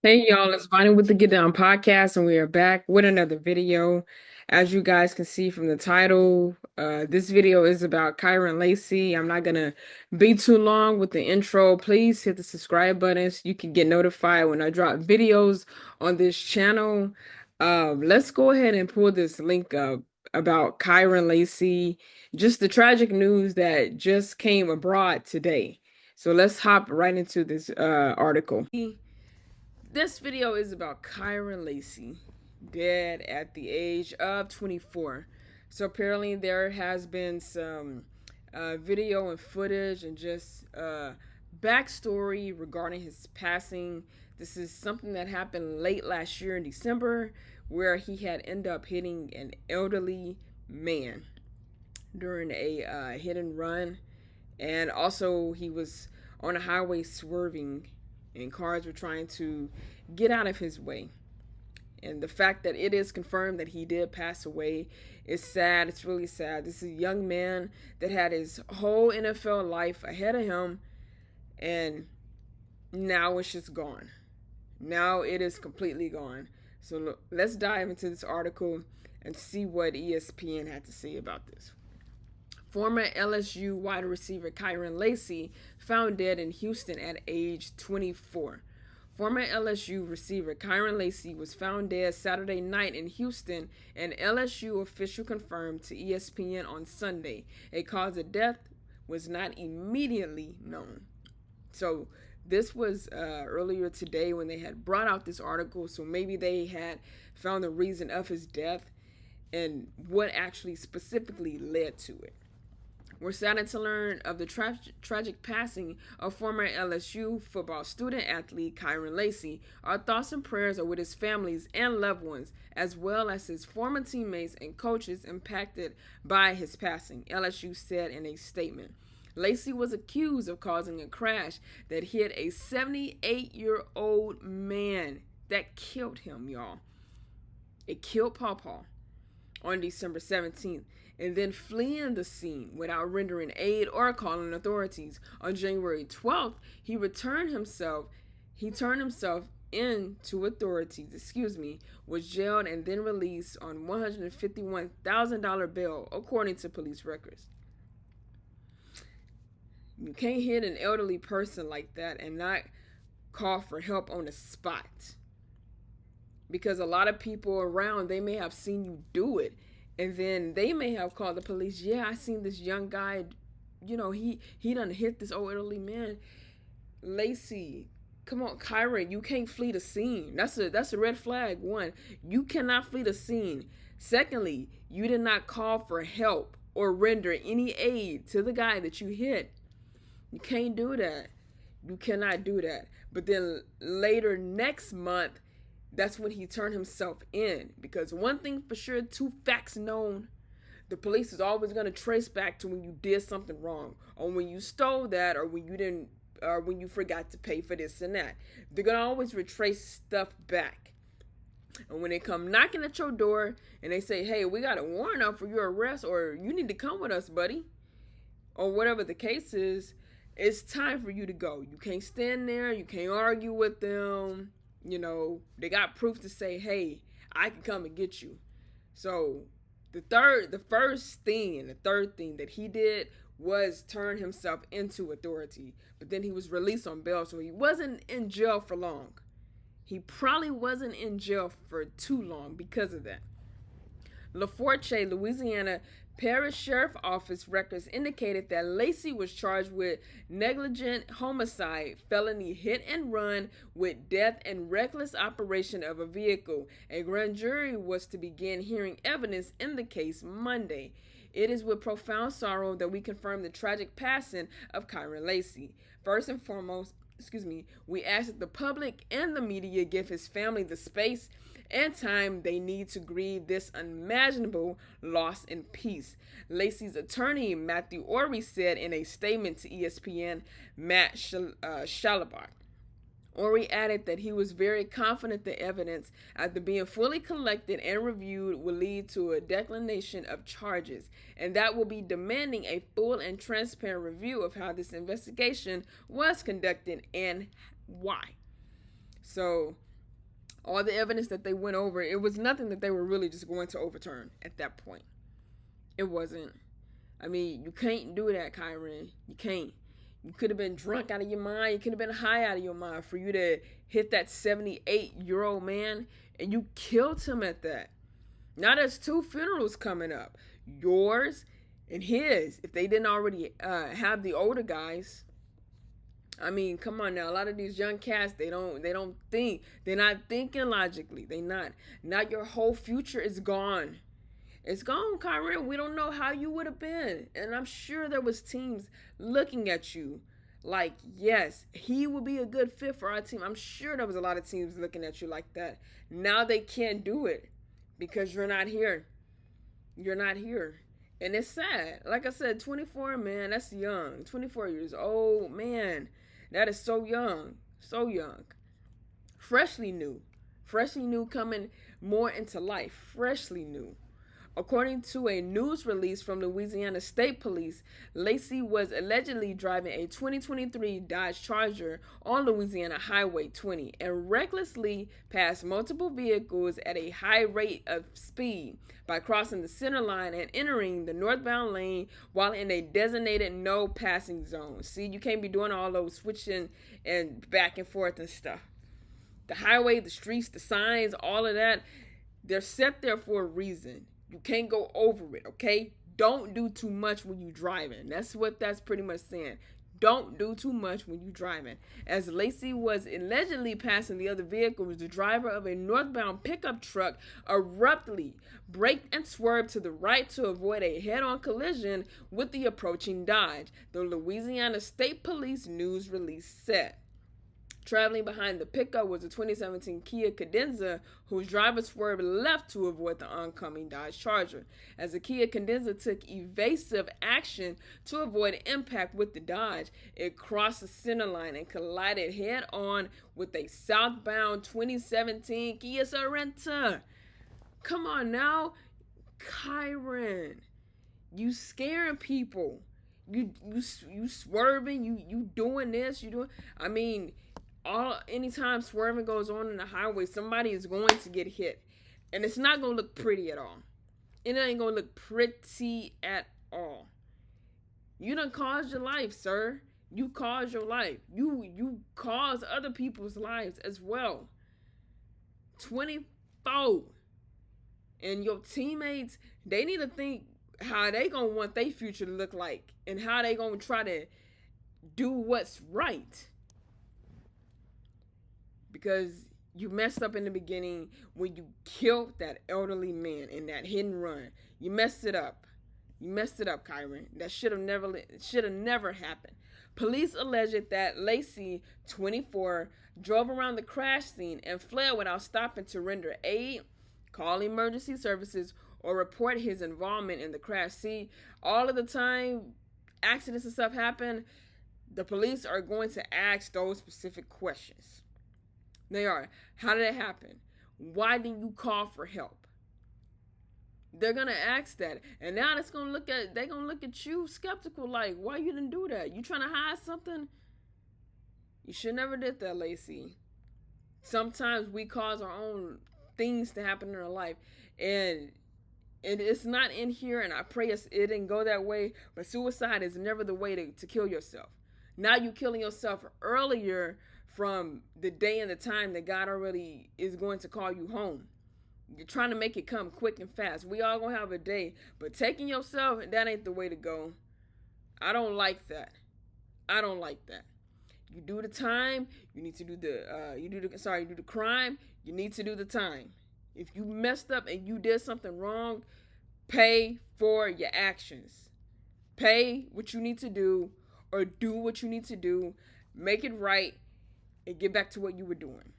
Hey y'all, it's Bonnie with the Get Down podcast, and we are back with another video. As you guys can see from the title, this video is about Kyren Lacy. I'm not gonna be too long with the intro. Please hit the subscribe button so you can get notified when I drop videos on this channel. Let's go ahead and pull this link up about Kyren Lacy, just the tragic news that just came abroad today. So let's hop right into this article. This video is about Kyren Lacy, dead at the age of 24. So apparently there has been some video and footage and just backstory regarding his passing. This is something that happened late last year in December, where he had ended up hitting an elderly man during a hit and run, and also he was on a highway swerving, and cars were trying to get out of his way. And the fact that it is confirmed that he did pass away is sad. It's really sad. This is a young man that had his whole NFL life ahead of him, and now it's just gone. Now it is completely gone. So look, let's dive into this article and see what ESPN had to say about this. Former LSU wide receiver Kyren Lacy found dead in Houston at age 24. Former LSU receiver Kyren Lacy was found dead Saturday night in Houston, an LSU official confirmed to ESPN on Sunday. A cause of death was not immediately known. So this was earlier today when they had brought out this article, so maybe they had found the reason of his death and what actually specifically led to it. We're saddened to learn of the tragic passing of former LSU football student athlete Kyren Lacy. Our thoughts and prayers are with his families and loved ones, as well as his former teammates and coaches impacted by his passing, LSU said in a statement. Lacy was accused of causing a crash that hit a 78-year-old man that killed him, y'all. It killed Pawpaw on December 17th, and then fleeing the scene without rendering aid or calling authorities. On January 12th, he turned himself in to authorities, was jailed and then released on $151,000 bail, according to police records. You can't hit an elderly person like that and not call for help on the spot. Because a lot of people around, they may have seen you do it, and then they may have called the police. Yeah, I seen this young guy, he done hit this old elderly man. Lacy, come on, Kyren, you can't flee the scene. That's a red flag. One, you cannot flee the scene. Secondly, you did not call for help or render any aid to the guy that you hit. You can't do that. You cannot do that. But then later next month, that's when he turned himself in. Because one thing for sure, two facts known, the police is always going to trace back to when you did something wrong, or when you stole that, or when you didn't, or when you forgot to pay for this and that. They're going to always retrace stuff back. And when they come knocking at your door and they say, hey, we got a warrant out for your arrest, or you need to come with us, buddy, or whatever the case is, it's time for you to go. You can't stand there. You can't argue with them. They got proof to say, hey, I can come and get you. So the first thing and the third thing that he did was turn himself into authority. But then he was released on bail, so he wasn't in jail for long. He probably wasn't in jail for too long because of that. LaForte, Louisiana Parish Sheriff Office records indicated that Lacy was charged with negligent homicide, felony hit and run with death, and reckless operation of a vehicle. A grand jury was to begin hearing evidence in the case Monday. It is with profound sorrow that we confirm the tragic passing of Kyren Lacy. First and foremost, we ask that the public and the media give his family the space and time they need to grieve this unimaginable loss in peace. Lacy's attorney, Matthew Ory, said in a statement to ESPN, Matt Shalabach. Ory added that he was very confident the evidence, after being fully collected and reviewed, will lead to a declination of charges, and that will be demanding a full and transparent review of how this investigation was conducted and why. So All the evidence that they went over, it was nothing that they were really just going to overturn at that point. It wasn't. I mean, you can't do that, Kyren. You can't. You could have been drunk out of your mind. You could have been high out of your mind for you to hit that 78-year-old man, and you killed him at that. Now there's two funerals coming up, yours and his. If they didn't already have the older guys, I mean, come on now. A lot of these young cats, they don't think. They're not thinking logically. They not. Now your whole future is gone. It's gone, Kyren. We don't know how you would have been. And I'm sure there was teams looking at you like, yes, he would be a good fit for our team. I'm sure there was a lot of teams looking at you like that. Now they can't do it because you're not here. You're not here. And it's sad. Like I said, 24, man, that's young. 24 years old, man. That is so young. So young. Freshly new. Freshly new, coming more into life. Freshly new. According to a news release from Louisiana State Police, Lacy was allegedly driving a 2023 Dodge Charger on Louisiana Highway 20 and recklessly passed multiple vehicles at a high rate of speed by crossing the center line and entering the northbound lane while in a designated no passing zone. See, you can't be doing all those switching and back and forth and stuff. The highway, the streets, the signs, all of that, they're set there for a reason. You can't go over it, okay? Don't do too much when you're driving. That's what that's pretty much saying. Don't do too much when you're driving. As Lacy was allegedly passing the other vehicles, the driver of a northbound pickup truck abruptly braked and swerved to the right to avoid a head-on collision with the approaching Dodge, the Louisiana State Police news release said. Traveling behind the pickup was a 2017 Kia Cadenza, whose driver swerved left to avoid the oncoming Dodge Charger. As the Kia Cadenza took evasive action to avoid impact with the Dodge, it crossed the center line and collided head-on with a southbound 2017 Kia Sorento. Come on now, Kyren, you scaring people. You swerving. You doing this. You doing. I mean. Anytime swerving goes on in the highway, somebody is going to get hit. And it's not going to look pretty at all. It ain't going to look pretty at all. You done caused your life, sir. You caused your life. You caused other people's lives as well. 24. And your teammates, they need to think how they going to want their future to look like. And how they going to try to do what's right. Because you messed up in the beginning when you killed that elderly man in that hit and run. You messed it up. You messed it up, Kyren. That should have never happened. Police alleged that Lacy, 24, drove around the crash scene and fled without stopping to render aid, call emergency services, or report his involvement in the crash. See, all of the time accidents and stuff happen, the police are going to ask those specific questions. They are. How did it happen? Why didn't you call for help? They're gonna ask that, and now they're gonna look at you skeptical, like, why you didn't do that? You trying to hide something? You should never did that, Lacy. Sometimes we cause our own things to happen in our life, and it's not in here. And I pray it didn't go that way. But suicide is never the way to kill yourself. Now you're killing yourself earlier from the day and the time that God already is going to call you home. You're trying to make it come quick and fast. We all gonna have a day, but taking yourself, that ain't the way to go. I don't like that. I don't like that. You do the time, you need to do you do the crime, you need to do the time. If you messed up and you did something wrong, pay for your actions. Pay what you need to do, or do what you need to do, make it right, and get back to what you were doing.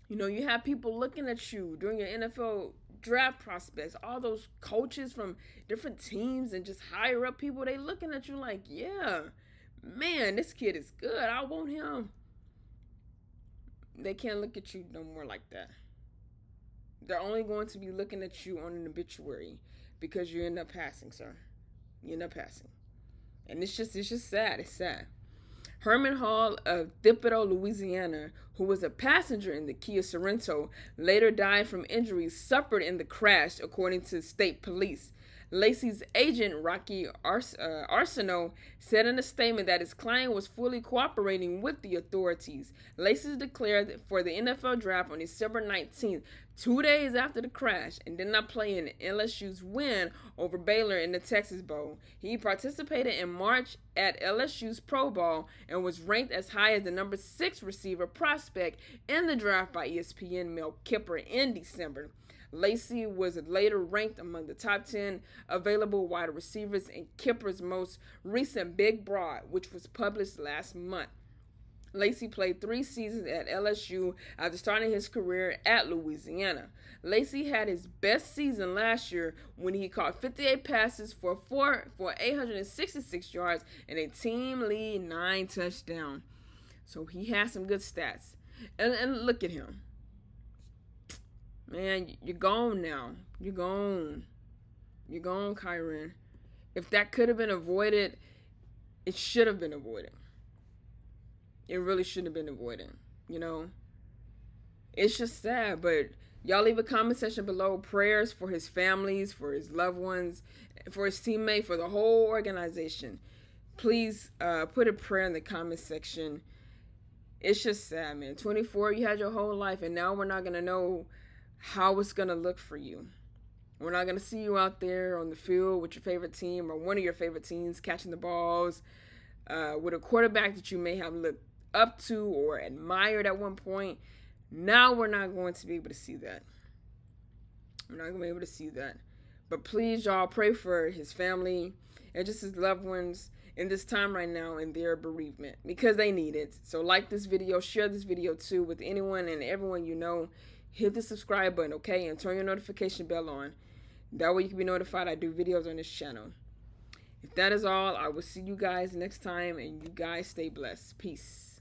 You know, you have people looking at you during your NFL draft prospects, all those coaches from different teams and just higher up people, they looking at you like, yeah, man, this kid is good. I want him. They can't look at you no more like that. They're only going to be looking at you on an obituary because you end up passing, sir. You end up passing. And it's just sad. It's sad. Herman Hall of Thibodaux, Louisiana, who was a passenger in the Kia Sorento, later died from injuries suffered in the crash, according to state police. Lacy's agent, Rocky Arsenault, said in a statement that his client was fully cooperating with the authorities. Lacy declared for the NFL draft on December 19th, 2 days after the crash, and did not play in LSU's win over Baylor in the Texas Bowl. He participated in March at LSU's Pro Bowl and was ranked as high as the number 6 receiver prospect in the draft by ESPN Mel Kiper in December. Lacy was later ranked among the top 10 available wide receivers in Kipper's most recent Big Broad, which was published last month. Lacy played 3 seasons at LSU after starting his career at Louisiana. Lacy had his best season last year when he caught 58 passes for 866 yards and a team lead 9 touchdowns. So he has some good stats. And look at him. Man, you're gone now. You're gone. You're gone, Kyren. If that could have been avoided, it should have been avoided. It really should have been avoided. You know? It's just sad, but y'all leave a comment section below prayers for his families, for his loved ones, for his teammates, for the whole organization. Please put a prayer in the comment section. It's just sad, man. 24, you had your whole life, and now we're not going to know how it's going to look for you. We're not going to see you out there on the field with your favorite team or one of your favorite teams catching the balls with a quarterback that you may have looked up to or admired at one point. Now we're not going to be able to see that. We're not going to be able to see that. But please, y'all, pray for his family and just his loved ones in this time right now in their bereavement because they need it. So like this video, share this video too with anyone and everyone you know. Hit the subscribe button, okay? And turn your notification bell on. That way you can be notified I do videos on this channel. If that is all, I will see you guys next time, and you guys stay blessed. Peace.